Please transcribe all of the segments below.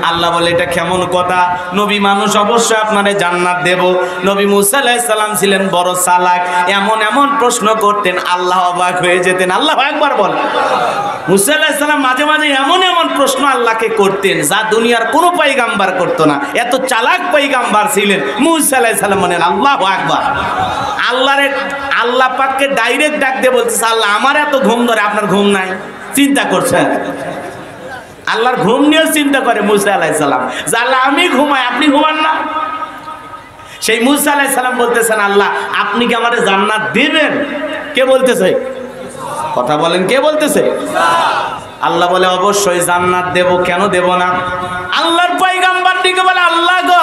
আল্লাহ বলে এটা কেমন কথা, নবী মানুষ অবশ্যই আপনারে জান্নাত দেব। নবী মুসা আলাইহিস সালাম ছিলেন বড় চালাক, এমন এমন প্রশ্ন করতেন আল্লাহ অবাক হয়ে যেতেন। আল্লাহ একবার বল, মুসা আলাইহিস সালাম মাঝে মাঝে এমন এমন প্রশ্ন আল্লাহকে করতেন যা দুনিয়ার কোনো পয়গাম্বার করতো না। এত চালাক পয়গাম্বার ছিলেন মুসা আলাইহিস সালাম। মানে আল্লাহু আকবার। আল্লাহ পাককে ডাইরেক্ট ডাক দিয়ে বলতেছে, আল্লাহ আমার এত ঘুম ধরে, আপনার ঘুম নাই? চিন্তা করছেন? আল্লাহর ঘুম নিয়েও চিন্তা করে মুসা আলাইহিস সালাম, যে আল্লাহ আমি ঘুমাই, আপনি ঘুমান না? সেই মুসা আলাইহিস সালাম বলতেছেন, আল্লাহ আপনি কি আমারে জান্নাত দিবেন? কে বলতেছে? কথা বলেন, কে বলতেছে? আল্লাহ বলে অবশ্যই জান্নাত দেব, কেন দেব না? আল্লাহর পয়গাম্বার দিকে বলে, আল্লাহ গো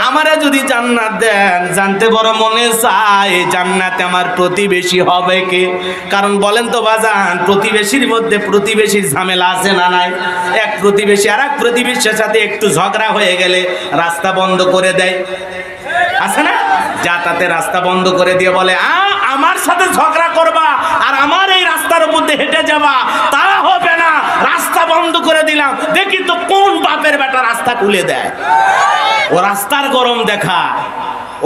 আমারে যদি জান্নাত দেন, জানতে বড় মনে চায় জান্নাতে আমার প্রতিবেশী হবে কে? কারণ বলেন তো বাজান, প্রতিবেশীর মধ্যে প্রতিবেশীর ঝামেলা আছে না নাই? এক প্রতিবেশী আর এক প্রতিবেশীর সাথে একটু ঝগড়া হয়ে গেলে রাস্তা বন্ধ করে দেয়, আছে না? যাতায়াতে রাস্তা বন্ধ করে দিয়ে বলে আমার সাথে ঝগড়া করবা আর আমার এই রাস্তার মধ্যে হেঁটে যাবা, তা হবে না, রাস্তা বন্ধ করে দিলাম। দেখি তো কোন বাপের বেটা রাস্তা খুলে দেয়। ও রাস্তার গরম দেখা,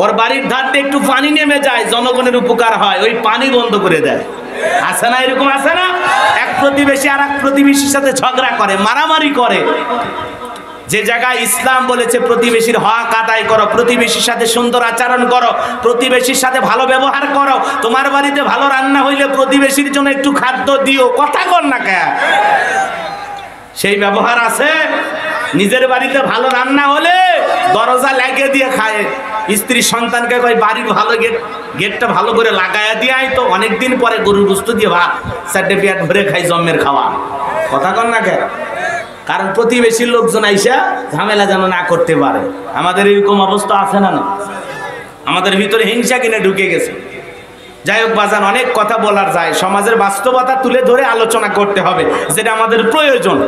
ওর বাড়ির ধার দিয়ে একটু পানি নেমে যায়, জনগণের উপকার হয়, ওই পানি বন্ধ করে দেয়। আছে না এরকম? আছে না? এক প্রতিবেশী আর এক প্রতিবেশীর সাথে ঝগড়া করে, মারামারি করে। যে জায়গায় ইসলাম বলেছে প্রতিবেশীর হক আদায় করো, প্রতিবেশীর সাথে সুন্দর আচরণ করো, প্রতিবেশীর সাথে ভালো ব্যবহার করো, তোমার বাড়িতে ভালো রান্না হইলে প্রতিবেশীর জন্য একটু খাদ্য দিও, কথা কর না কে? সেই ব্যবহার আছে? নিজের বাড়িতে ভালো রান্না হলে দরজা লাগিয়ে দিয়ে খায়, স্ত্রী সন্তানকে কয় বাড়ির ভালো গেটটা ভালো করে লাগাইয়া দিয়ে আয়, তো অনেকদিন পরে গরুর গোশত দিয়ে ভাত চারটে পেট ভরে খাই, জন্মের খাওয়া, কথা কর না কে? কারণ প্রতিবেশীর লোকজন আইসা ঝামেলা যেন না করতে পারে। আমাদের এরকম অবস্থা আছে না? না, আমাদের ভিতরে হিংসা কিনে ঢুকে গেছে। যাই হোক বাজান, অনেক কথা বলার যায়, সমাজের বাস্তবতা তুলে ধরে আলোচনা করতে হবে, যেটা আমাদের প্রয়োজন।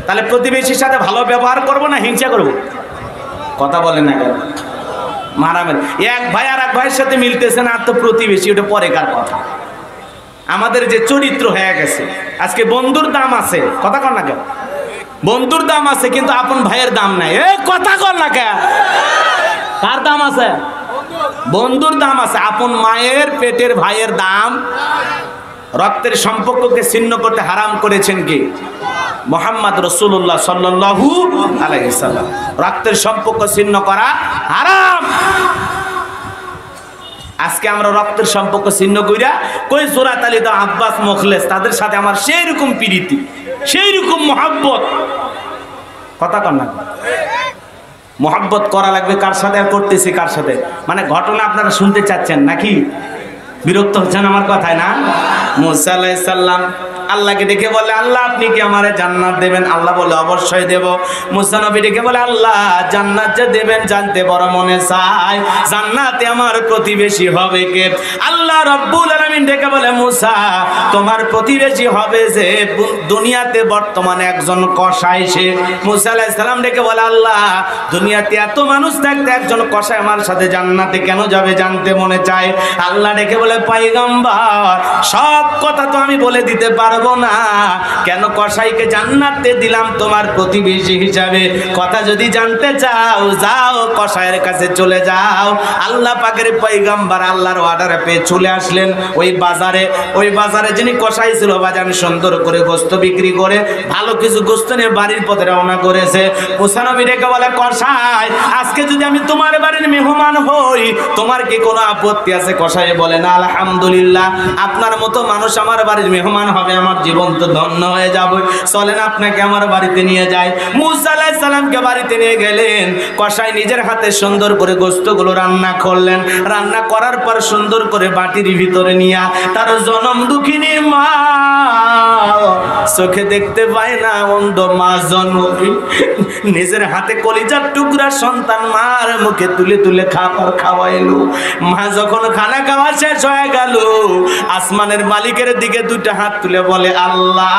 তাহলে প্রতিবেশীর সাথে ভালো ব্যবহার করব না হিংসা করব? কথা বলেন না কেন? মারামারি, এক ভাই আর এক ভাইয়ের সাথে মিলতেছে না, আর তো প্রতিবেশী, ওটা পরেকার কথা। আমাদের যে চরিত্র হয়ে গেছে, আজকে বন্ধুর দাম আছে, কথা কর না কেন? বন্ধুর দাম আছে কিন্তু আপন ভাইয়ের দাম নাই, এ কথা কর না কে? কার দাম আছে? বন্ধুর দাম আছে। আপন মায়ের পেটের ভাইয়ের দাম। রক্তের সম্পর্ককে ছিন্ন করতে হারাম করেছেন কি? মুহাম্মদ রাসূলুল্লাহ সাল্লাল্লাহু আলাইহি ওয়াসাল্লাম। রক্তের সম্পর্ক ছিন্ন করা হারাম। আজকে আমরা রক্তের সম্পর্ক ছিন্ন কইরা কই জোরাত আলী দা আব্বাস মুখলেস, তাদের সাথে আমার সেই রকম প্রীতি, সেই রকম মহব্বত, কথা কর না? মহব্বত করা লাগবে কার সাথে, আর করতেছি কার সাথে? মানে ঘটনা আপনারা শুনতে চাচ্ছেন নাকি? বিরক্ত হচ্ছেন আমার কথায় না? মুসা আলাইহিস সালাম আল্লাহকে ডেকে বলে, আল্লাহ আপনি কি আমারে জান্নাত দেবেন? আল্লাহ বলে অবশ্যই দেব। মুসা নবী ডেকে বলে, আল্লাহ জান্নাত যে দেবেন জানতে বড় মনে চায়, জান্নাতে আমার প্রতিবেশী হবে কে? আল্লাহ রাব্বুল আলামিন ডেকে বলে, মুসা তোমার প্রতিবেশী হবে যে দুনিয়াতে বর্তমানে একজন কসাই। সে মুসা আলাইহিস সালাম ডেকে বলে, আল্লাহ দুনিয়াতে এত মানুষ থাকতে একজন কসাই আমার সাথে জান্নাতে কেন যাবে জানতে মনে চায়। আল্লাহ ডেকে বলে, পয়গম্বর সব কথা তো আমি বলে দিতে পারবো না, কেন কসাইকে জান্নাতে দিলাম তোমার প্রতিবেশী হিসাবে। কথা যদি জানতে চাও যাও কসাইয়ের কাছে চলে যাও। আল্লাহ পাকের পয়গম্বর আল্লাহর অর্ডারে পেয়ে চলে আসলেন ওই বাজারে যিনি কসাই ছিল, বাজার সুন্দর করে গোশত বিক্রি করে ভালো কিছু গোশত নিয়ে বাড়ির পথে রওনা করেছে। মুসা নবী ডেকে বলে, কসাই আজকে যদি আমি তোমার বাড়ির মেহমান হই তোমার কি কোনো আপত্তি আছে? কসাই বলে, না আলহামদুলিল্লাহ, আপনার মতো মানুষ আমার বাড়ির মেহমান হবে, আমার জীবন তো ধন্য হয়ে যাবে, চলেন আপনাকে আমার বাড়িতে নিয়ে যাই। মুসা আলাইহিস সালামকে বাড়িতে নিয়ে গেলেন। কসাই নিজের হাতে সুন্দর করে গোশতগুলো রান্না করলেন। রান্না করার পর সুন্দর করে বাটির ভিতরে নিয়ে তার জনম দুঃখিনী মা, চোখে দেখতে পায় না, অন্ধ মা জন্ম, নিজের হাতে কলিজার টুকরা সন্তান মার মুখে তুলে তুলে খাবার খাওয়াইলো। মা যখন খানা খাওয়া শেষ হয়ে গেল, আসমানের মালিকের দিকে দুইটা হাত তুলে বলে, আল্লাহ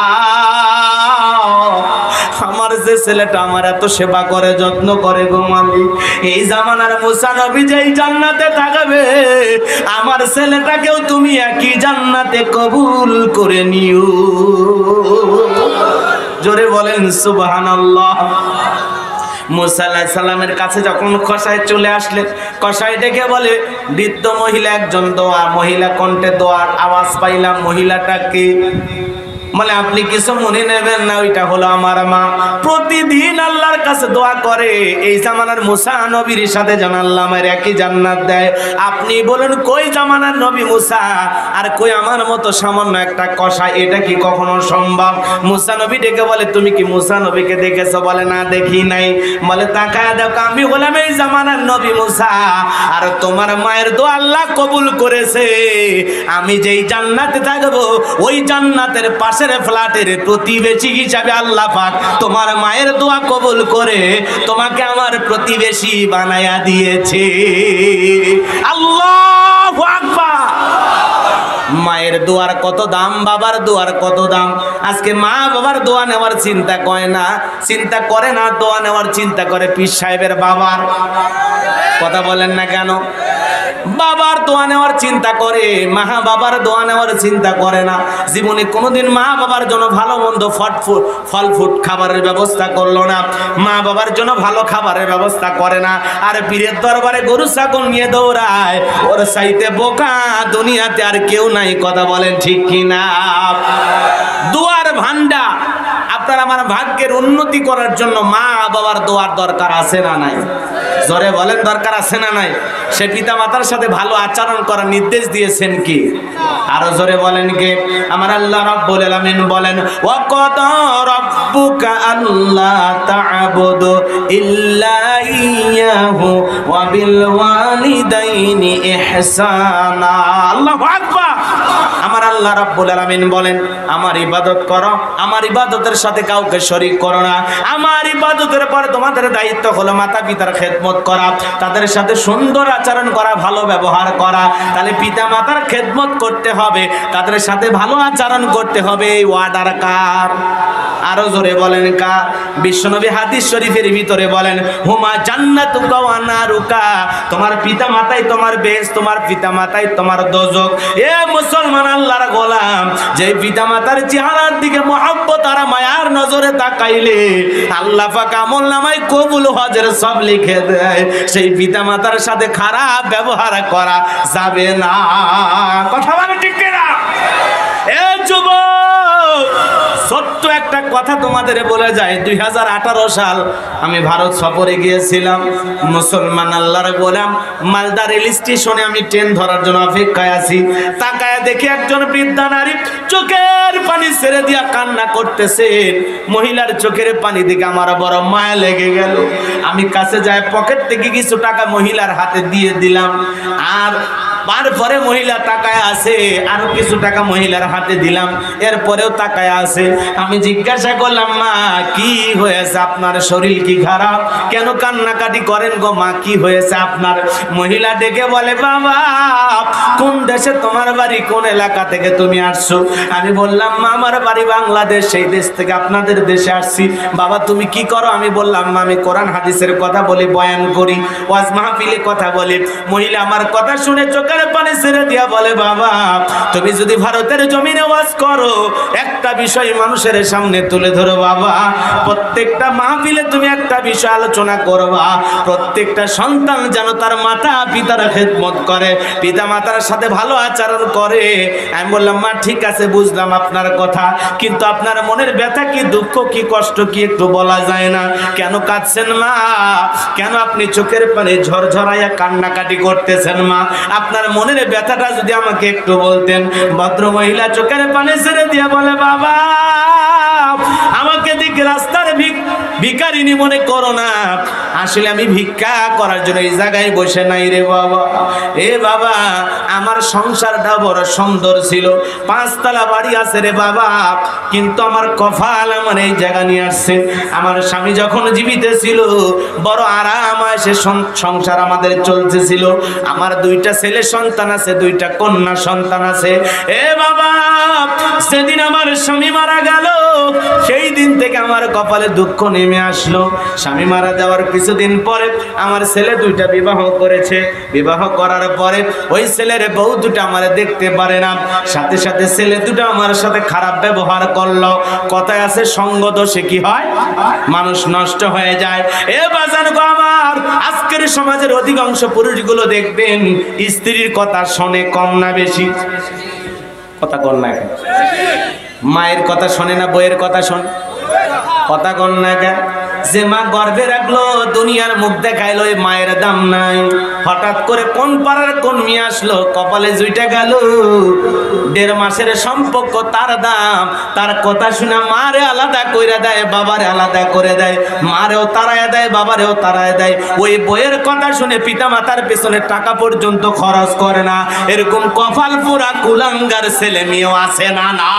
আমার যে ছেলেটা আমার এত সেবা করে যত্ন করে গো মালিক, এই জামানার মুসা নবী যেই জান্নাতে থাকবে আমার ছেলেটাকেও তুমি একই জান্নাতে কবুল করে নিও। জোরে বলেন সুবহানাল্লাহ। মুসা আলাইহিস সালামের কাছে যখন কসাই চলে আসলেন, কসাই ডেকে বলে, বৃদ্ধ মহিলা একজন দোয়া, মহিলা কণ্ঠে দোয়ার আওয়াজ পাইলাম, মহিলাটাকে বলে আপনি কিছু মনে নেবেন না, ওইটা হলো আমার মা, প্রতিদিন আল্লাহর কাছে দোয়া করে এই জামানার মুসা নবীর সাথে যেন আল্লাহ আমার একই জান্নাত দেয়। আপনি বলেন কই জামানার নবী মুসা আর কই আমার মতো সামান্য একটা কষাই, এটা কি কখনো সম্ভব? মুসা নবী ডেকে বলে তুমি কি মুসা নবীকে দেখেছো? বলে না দেখি নাই। বলে তাকায় দেখো আমি হলাম এই জামানার নবী মুসা, আর তোমার মায়ের দোয়া আল্লাহ কবুল করেছে। আমি যেই জান্নাতে থাকবো ওই জান্নাতের পাশে ফ্ল্যাটের প্রতিবেশী হিসাবে আল্লাহ পাক তোমার মায়ের দোয়া কবুল করে তোমাকে আমার প্রতিবেশী বানায়া দিয়েছে। আল্লাহু আকবার। মায়ের দোয়ার কত দাম, বাবার দোয়ার কত দাম। আজকে মা বাবার দোয়া নেওয়ার চিন্তা করে না, দোয়া নেওয়ার চিন্তা করে পীর সাহেবের বাবার। কথা বলেন না কেন? বাবার দোয়া নেওয়ার চিন্তা করে, মা বাবার দোয়া নেওয়ার চিন্তা করে না। জীবনে কোনোদিন মা বাবার জন্য ভালো মন্দ ফল ফুট খাবারের ব্যবস্থা করলো না, মা বাবার জন্য ভালো খাবারের ব্যবস্থা করে না। আর পীরের দরবারে গরু ছাগল নিয়ে দৌড়ায়, ওর চাইতে বোকা দুনিয়াতে আর কেউ নাই। কথা বলেন ঠিক কিনা? দোয়ার ভান্ডা। আপনার আমার ভাগ্যের উন্নতি করার জন্য মা বাবার দোয়ার দরকার আছে না নাই? জোরে বলেন দরকার আছে না নাই? সে পিতা মাতার সাথে ভালো আচরণ করার নির্দেশ দিয়েছেন কি? আরো জোরে বলেন কে? আমার আল্লাহ রাব্বুল আলামিন বলেন ওয়া ক্বাদা রাব্বুকা আল্লা তা'বুদু ইল্লা ইয়্যাহু ওয়া বিল ওয়ালিদাইনি ইহসানা। আল্লাহু আকবার। আমার আল্লাহ রাব্বুল আলামিন বলেন আমার ইবাদত করো, আমার ইবাদতের সাথে কাউকে শরীক করো না। আমার ইবাদতের পরে তোমাদের দায়িত্ব হলো মাতা পিতার খেদমত করা, তাদের সাথে সুন্দর আচরণ করা, ভালো ব্যবহার করা। তাহলে পিতা মাতার খেদমত করতে হবে, তাদের সাথে ভালো আচরণ করতে হবে। এই ওয়ার্ডার কার? আরো জোরে বলেন কার? বিশ্বনবী হাদিস শরীফের ভিতরে বলেন হুমা জান্নাতুকা ওয়া নারুকা, তোমার পিতা মাতাই তোমার বেহেশত, তোমার পিতা মাতাই তোমার দোজখ। এ মুসলমান আল্লাহর গোলাম, যে পিতা মাতার চেহারার দিকে মহব্বত আর মায়ার নজরে তাকাইলে আল্লাহ পাক আমলনামায় কবুল হজের সব লিখে দেয়। সেই পিতা মাতার সাথে খারাপ ব্যবহার করা যাবে না। কথা বলে ঠিক কিনা? এ যুবক, সত্য একটা কথা তোমাদের বলে যায়, 2018 সাল আমি ভারত সফরে গিয়েছিলাম। মুসলমান আল্লাহর গোলাম, মালদা রেল স্টেশনে আমি ট্রেন ধরার জন্য অপেক্ষায় আছি। তাকায় দেখি একজন বৃদ্ধা নারী চোখের পানি ছেড়ে দিয়া কান্না করতেছেন। মহিলার চোখের পানি দেখে আমার বড় মায়া লেগে গেল। আমি কাছে যাই, পকেট থেকে কিছু টাকা মহিলার হাতে দিয়ে দিলাম। আর তারপরে মহিলা তাকায় আছে, আরো কিছু টাকা মহিলার হাতে দিলাম, এরপরেও তাকায় আছে। আমি জিজ্ঞাসা করলাম মা কি হয়েছে আপনার? শরীর কি খারাপ? কেন কান্নাকাটি করেন গো মা? কি হয়েছে আপনার? মহিলা ডেকে বলে বাবা কোন দেশে তোমার বাড়ি, কোন এলাকা থেকে তুমি আসছো? আমি বললাম মা আমার বাড়ি বাংলাদেশ, সেই দেশ থেকে আপনাদের দেশে আসছি। বাবা তুমি কি করো? আমি বললাম মা আমি কোরআন হাদিসের কথা বলি, বয়ান করি, ওয়াজ মাহফিলে কথা বলি। মহিলা আমার কথা শুনে চোখের পানি ছেড়ে দিয়া বলে বাবা তুমি যদি ভারতের জমিনে ওয়াজ করো, একটা বিষয় মানুষের সামনে তুলে ধরো বাবা, প্রত্যেকটা মাহফিলে তুমি একটা বিষয় আলোচনা করবা, প্রত্যেকটা সন্তান যেন তার মাতা পিতার খেদমত করে, পিতা মাতার সাথে ভালো আচরণ করে। আমি বললাম মা ঠিক আছে বুঝলাম আপনার কথা, কিন্তু আপনার মনের ব্যথা কি, দুঃখ কি, কষ্ট কি একটু বলা যায় না? কেন কাঁদছেন মা? কেন আপনি চোখের পানি ঝরঝরাইয়া কান্নাকাটি করতেছেন মা? আপনার মনের ব্যথাটা যদি আমাকে একটু বলতেন। ভদ্র মহিলা চোখের পানি ছেড়ে দিয়ে বলে বাবা আমাকে দিকে রাস্তার ভিখারিনী মনে করো না, আসলে আমি ভিক্ষা করার জন্য এই জায়গায় বসে নাই রে বাবা। এ বাবা আমার সংসারটা বড় সুন্দর ছিল, 5 তলা বাড়ি আছে রে বাবা, কিন্তু আমার কপাল আমার এই জায়গা নিয়ে আসছে। আমার স্বামী যখন জীবিত ছিল বড় আরাম সে সংসার আমাদের চলতেছিল। আমার 2টা ছেলে সন্তান আছে, 2টা কন্যা সন্তান আছে। এ বাবা সেদিন আমার স্বামী মারা গেল, সেই দিন থেকে আমার কপালে দুঃখ নেমে নেমে আসলো। স্বামী মারা যাওয়ার কিছুদিন পরে আমার ছেলে দুইটা বিবাহ করেছে। বিবাহ করার পরে ওই ছেলের বউ দুটো আমার দেখতে পারে না, সাথে সাথে ছেলে দুটো আমার সাথে খারাপ ব্যবহার করলো। কথায় আছে সঙ্গ দোষে কি হয়, মানুষ নষ্ট হয়ে যায়। এ বাজান গো আমার, আজকের সমাজের অধিকাংশ পুরুষগুলো দেখবেন স্ত্রীর কথা শোনে কম না বেশি? কথা কন না কেন? মায়ের কথা শোনে না বইয়ের কথা শোনে? কথা কন না কেন? যে মা গর্ভে রাখলো, দুনিয়ার মুখ দেখাইলো, ওই মায়ের দাম নাই। হঠাৎ করে কোন পাড়ার কোন মেয়ে আসলো, কপালে জুইটা গেল, 1.5 মাসের সম্পর্ক, তার দাম। তার কথা শুনে মারে আলাদা করে দেয়, বাবারে আলাদা করে দেয়, মারেও তাড়ায় দেয়, বাবারেও তাড়ায় দেয়। ওই বইয়ের কথা শুনে পিতা মাতার পেছনে টাকা পর্যন্ত খরচ করে না। এরকম কপাল পোড়া কুলাঙ্গার ছেলে মেয়েও আছে না? না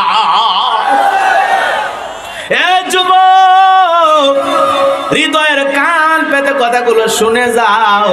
এ যুবক, হৃদয়ের কান পেতে কথাগুলো শুনে যাও।